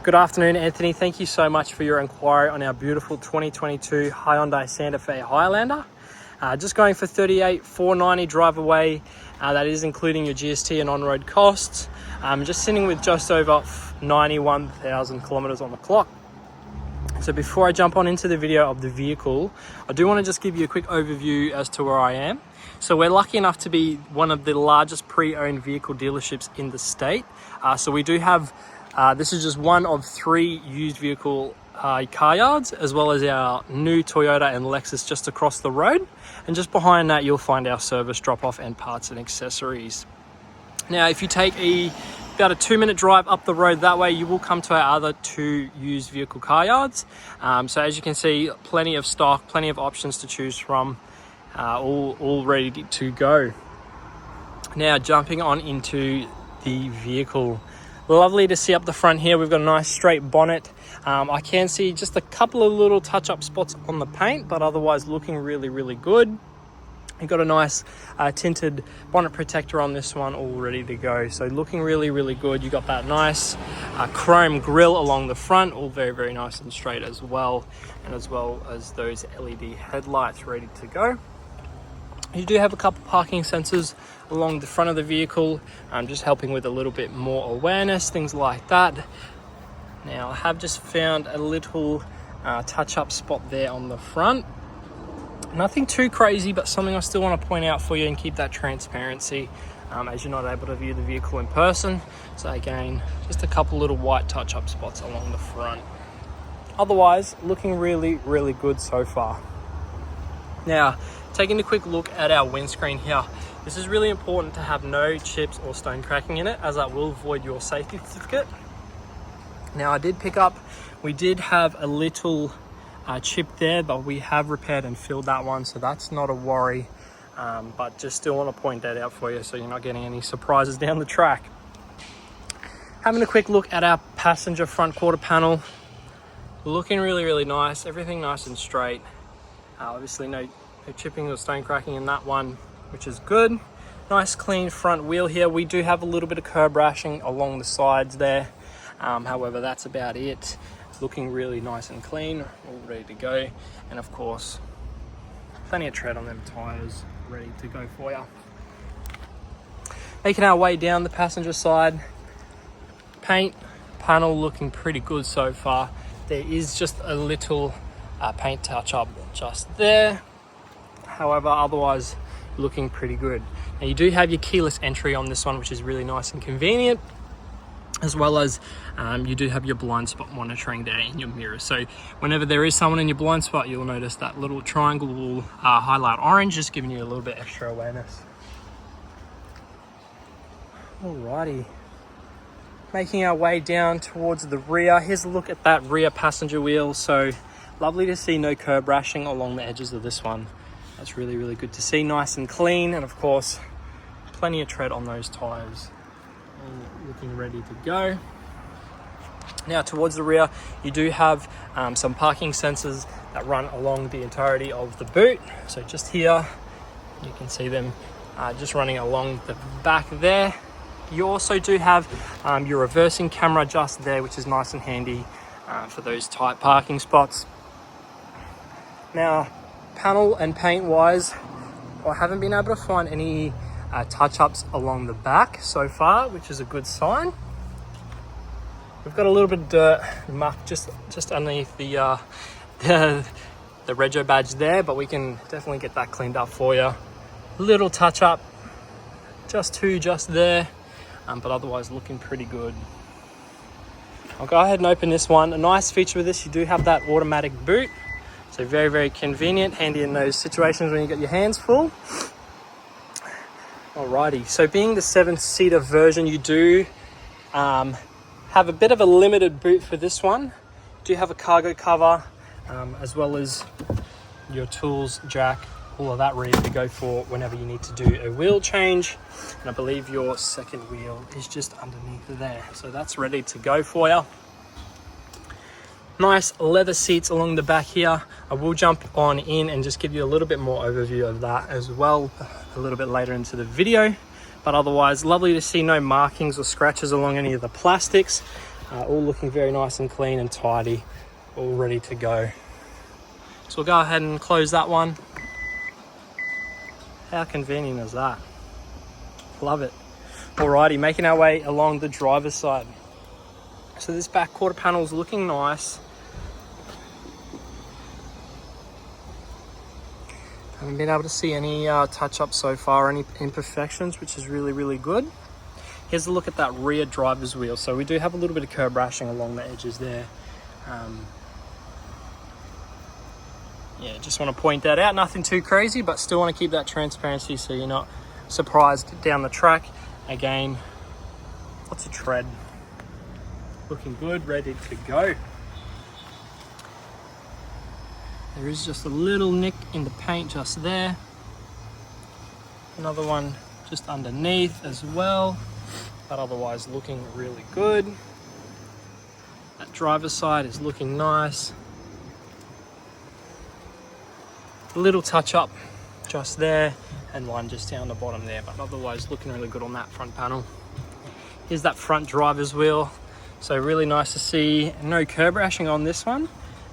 Good afternoon, Anthony. Thank you so much for your inquiry on our beautiful 2022 Hyundai SanteFe Highlander. Just going for 38,490 drive away. That is including your GST and on-road costs. Just sitting with just over 91,000 kilometers on the clock. So before I jump on into the video of the vehicle, I do want to just give you a quick overview as to where I am. So we're lucky enough to be one of the largest pre-owned vehicle dealerships in the state. So we do have this is just one of 3 used vehicle car yards, as well as our new Toyota and Lexus just across the road. And just behind that, you'll find our service drop-off and parts and accessories. Now, if you take about a 2-minute drive up the road that way, you will come to our other 2 used vehicle car yards. So as you can see, plenty of stock, plenty of options to choose from, all ready to go. Now, jumping on into the vehicle. Lovely to see up the front here. We've got a nice straight bonnet. I can see just a couple of little touch-up spots on the paint, but otherwise looking really, really good. You've got a nice tinted bonnet protector on this one, all ready to go. So looking really, really good. You got that nice chrome grille along the front, all very, very nice and straight as well. And as well as those LED headlights ready to go. You do have a couple parking sensors along the front of the vehicle, just helping with a little bit more awareness, things like that. Now, I have just found a little touch-up spot there on the front. Nothing too crazy, but something I still want to point out for you and keep that transparency as you're not able to view the vehicle in person. So again, just a couple little white touch-up spots along the front. Otherwise, looking really, really good so far. Now, taking a quick look at our windscreen here. This is really important to have no chips or stone cracking in it, as that will void your safety certificate. Now, I did pick up, we did have a little chip there, but we have repaired and filled that one, so that's not a worry. But just still want to point that out for you so you're not getting any surprises down the track. Having a quick look at our passenger front quarter panel. Looking really, really nice. Everything nice and straight. Obviously no chipping or stone cracking in that one, which is good. Nice clean front wheel here. We do have a little bit of curb rashing along the sides there. However, that's about it. Looking really nice and clean, all ready to go. And of course, plenty of tread on them tires, ready to go for you. Making our way down the passenger side. Paint panel looking pretty good so far. There is just a little paint touch up just there. However, otherwise looking pretty good. Now, you do have your keyless entry on this one, which is really nice and convenient, as well as you do have your blind spot monitoring there in your mirror. So whenever there is someone in your blind spot, you'll notice that little triangle will highlight orange, just giving you a little bit extra awareness. Alrighty. Making our way down towards the rear. Here's a look at that rear passenger wheel. So lovely to see no curb rashing along the edges of this one. That's really, really good to see. Nice and clean, and of course, plenty of tread on those tires. All looking ready to go. Now, towards the rear, you do have some parking sensors that run along the entirety of the boot. So just here, you can see them just running along the back there. You also do have your reversing camera just there, which is nice and handy for those tight parking spots. Now, panel and paint wise, I haven't been able to find any touch-ups along the back so far, which is a good sign. We've got a little bit of dirt, muck just underneath the rego badge there, but we can definitely get that cleaned up for you. Little touch-up, just there, but otherwise looking pretty good. I'll go ahead and open this one. A nice feature with this, you do have that automatic boot. So very, very convenient, handy in those situations when you got your hands full. Alrighty, so being the 7-seater version, you do have a bit of a limited boot for this one. You do have a cargo cover, as well as your tools, jack, all of that ready to go for whenever you need to do a wheel change. And I believe your second wheel is just underneath there. So that's ready to go for you. Nice leather seats along the back here. I will jump on in and just give you a little bit more overview of that as well a little bit later into the video. But otherwise, lovely to see no markings or scratches along any of the plastics. all looking very nice and clean and tidy, all ready to go. So we'll go ahead and close that one. How convenient is that? Love it. Alrighty, making our way along the driver's side. So this back quarter panel is looking nice. Haven't been able to see any touch-ups so far, any imperfections, which is really, really good. Here's a look at that rear driver's wheel. So we do have a little bit of curb rashing along the edges there. Yeah, just want to point that out. Nothing too crazy, but still want to keep that transparency so you're not surprised down the track. Again, lots of tread. Looking good, ready to go. There is just a little nick in the paint just there. Another one just underneath as well, but otherwise looking really good. That driver's side is looking nice. A little touch up just there and one just down the bottom there, but otherwise looking really good on that front panel. Here's that front driver's wheel. So really nice to see. No curb rashing on this one.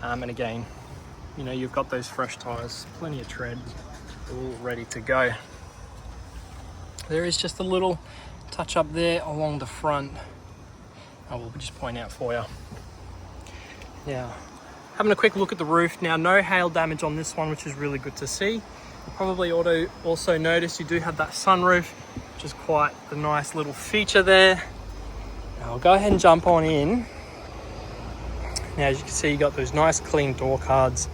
And again, you know, you've got those fresh tires, plenty of tread, all ready to go. There is just a little touch up there along the front. I will just point out for you. Now, having a quick look at the roof. Now, no hail damage on this one, which is really good to see. You probably also notice you do have that sunroof, which is quite a nice little feature there. Now, I'll go ahead and jump on in. Now, as you can see, you got those nice clean door cards.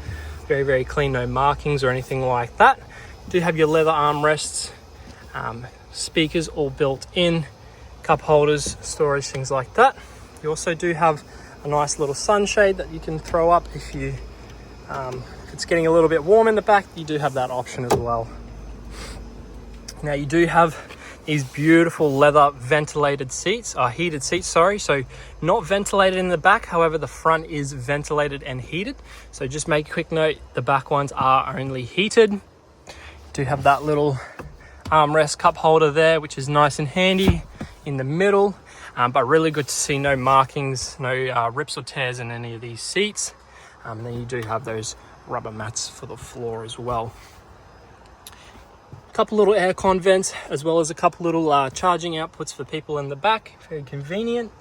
Very, very clean, no markings or anything like that. You do have your leather armrests, speakers all built in, cup holders, storage, things like that. You also do have a nice little sunshade that you can throw up if it's getting a little bit warm in the back. You do have that option as well. Now you do have these beautiful leather ventilated seats, heated seats, sorry. So not ventilated in the back, however the front is ventilated and heated. So just make a quick note, the back ones are only heated. You do have that little armrest cup holder there, which is nice and handy in the middle. But really good to see no markings, no rips or tears in any of these seats. And then you do have those rubber mats for the floor as well. A couple little aircon vents, as well as a couple little charging outputs for people in the back. Very convenient.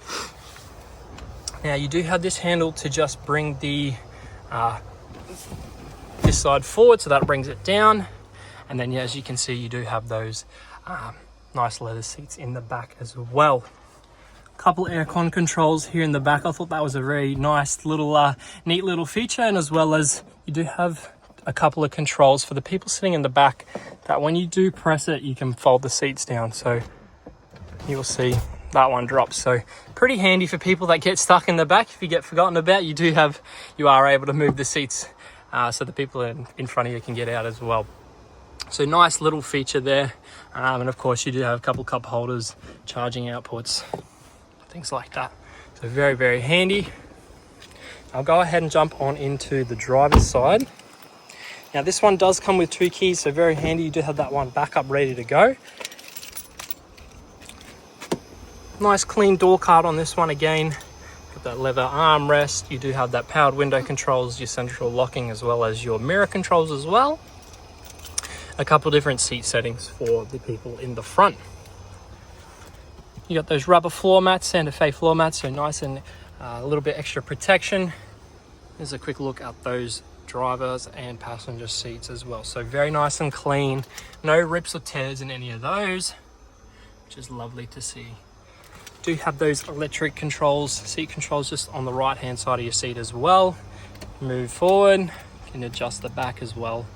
Now you do have this handle to just bring the this side forward, so that brings it down. And then, yeah, as you can see, you do have those nice leather seats in the back as well. Couple aircon controls here in the back. I thought that was a very nice little neat little feature, and as well as you do have a couple of controls for the people sitting in the back that when you do press it, you can fold the seats down. So you'll see that one drops. So pretty handy for people that get stuck in the back. If you get forgotten about, you are able to move the seats so the people in front of you can get out as well. So nice little feature there. And of course you do have a couple cup holders, charging outputs, things like that. So very, very handy. I'll go ahead and jump on into the driver's side. Now this one does come with 2 keys, so very handy. You do have that one backup ready to go. Nice clean door card on this one again. Got that leather armrest. You do have that powered window controls, your central locking, as well as your mirror controls as well. A couple different seat settings for the people in the front. You got those rubber floor mats, SanteFe floor mats, so nice and a little bit extra protection. There's a quick look at those drivers and passenger seats as well. So very nice and clean. No rips or tears in any of those, which is lovely to see. Do have those electric controls, seat controls just on the right hand side of your seat as well. Move forward, you can adjust the back as well.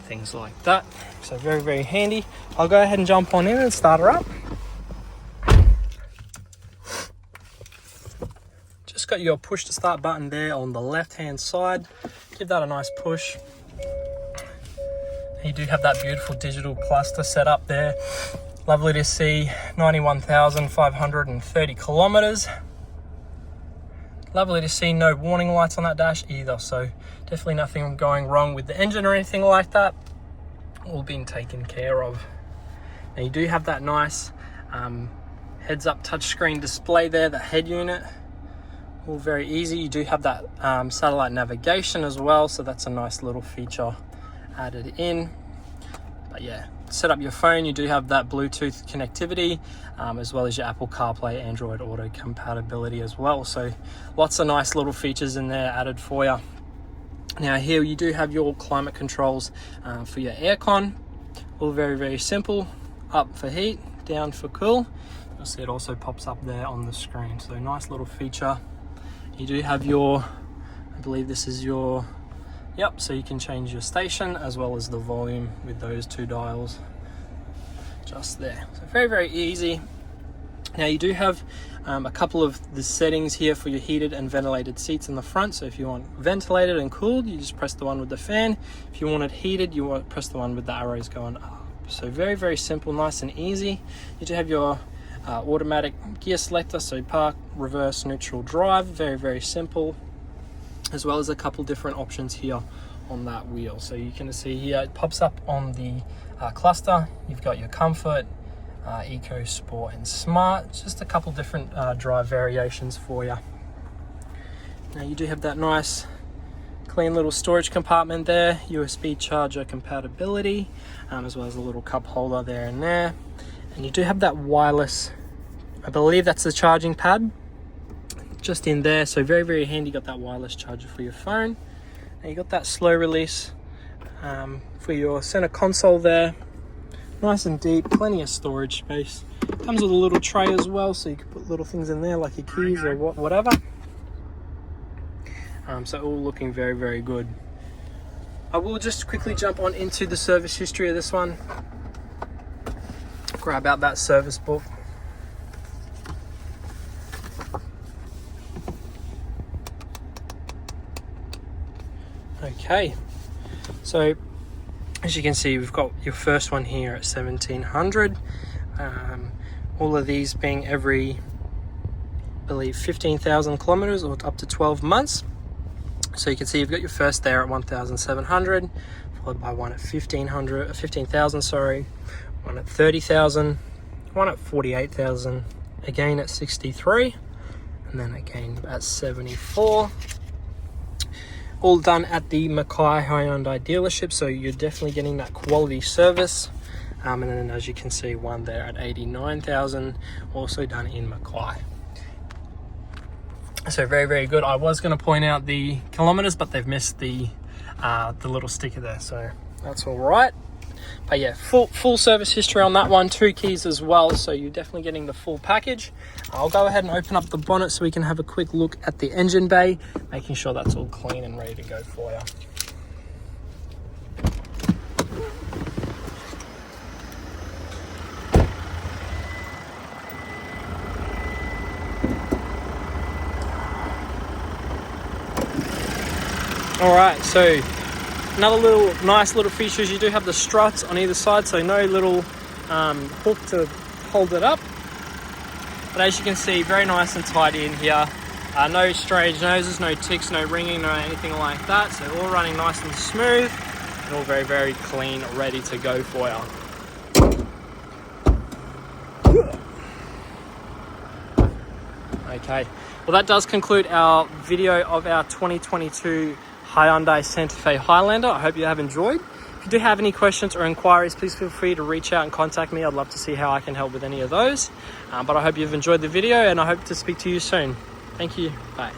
Things like that. So very, very handy. I'll go ahead and jump on in and start her up. Just got your push to start button there on the left hand side. Give that a nice push. You do have that beautiful digital cluster set up there. Lovely to see. 91,530 kilometers. Lovely to see. No warning lights on that dash either, so definitely nothing going wrong with the engine or anything like that. All being taken care of. Now you do have that nice heads up touchscreen display there, the head unit. all very easy. You do have that satellite navigation as well, so that's a nice little feature added in. But yeah, set up your phone, you do have that Bluetooth connectivity, as well as your Apple CarPlay, Android Auto compatibility as well. So lots of nice little features in there added for you. Now here you do have your climate controls for your aircon. All very, very simple. Up for heat, down for cool. You'll see it also pops up there on the screen. So nice little feature. You do have your, I believe this is your, yep, so you can change your station as well as the volume with those two dials just there. So very, very easy. Now you do have a couple of the settings here for your heated and ventilated seats in the front. So if you want ventilated and cooled, you just press the one with the fan. If you want it heated, you want press the one with the arrows going up. So very, very simple, nice and easy. You do have your automatic gear selector, so park, reverse, neutral, drive. Very, very simple, as well as a couple different options here on that wheel. So you can see here it pops up on the cluster. You've got your comfort, eco, sport and smart. Just a couple different drive variations for you. Now you do have that nice clean little storage compartment there, USB charger compatibility, as well as a little cup holder there and there. And you do have that wireless, I believe that's the charging pad just in there. So very, very handy. Got that wireless charger for your phone. And you got that slow release for your center console there. Nice and deep, plenty of storage space. Comes with a little tray as well, so you can put little things in there like your keys or whatever. So all looking very, very good. I will just quickly jump on into the service history of this one. Grab out that service book. Okay, so as you can see, we've got your first one here at 1700. All of these being every, I believe, 15,000 kilometers or up to 12 months. So you can see you've got your first there at 1,700, followed by one at 15,000, sorry, one at 30,000, one at 48,000, again at 63, and then again at 74. All done at the Mackay Hyundai dealership, so you're definitely getting that quality service. And then as you can see, one there at 89,000, also done in Mackay. So very, very good. I was going to point out the kilometers, but they've missed the little sticker there, so that's all right. But yeah, full service history on that one, 2 keys as well, so you're definitely getting the full package. I'll go ahead and open up the bonnet so we can have a quick look at the engine bay, making sure that's all clean and ready to go for you. All right, so another nice little feature is you do have the struts on either side, so no little hook to hold it up. But as you can see, very nice and tidy in here. No strange noses, no ticks, no ringing, no anything like that. So all running nice and smooth and all very, very clean, ready to go for you. Okay, well that does conclude our video of our 2022 Hyundai SanteFe Highlander. I hope you have enjoyed. If you do have any questions or inquiries, please feel free to reach out and contact me. I'd love to see how I can help with any of those. But I hope you've enjoyed the video and I hope to speak to you soon. Thank you. Bye.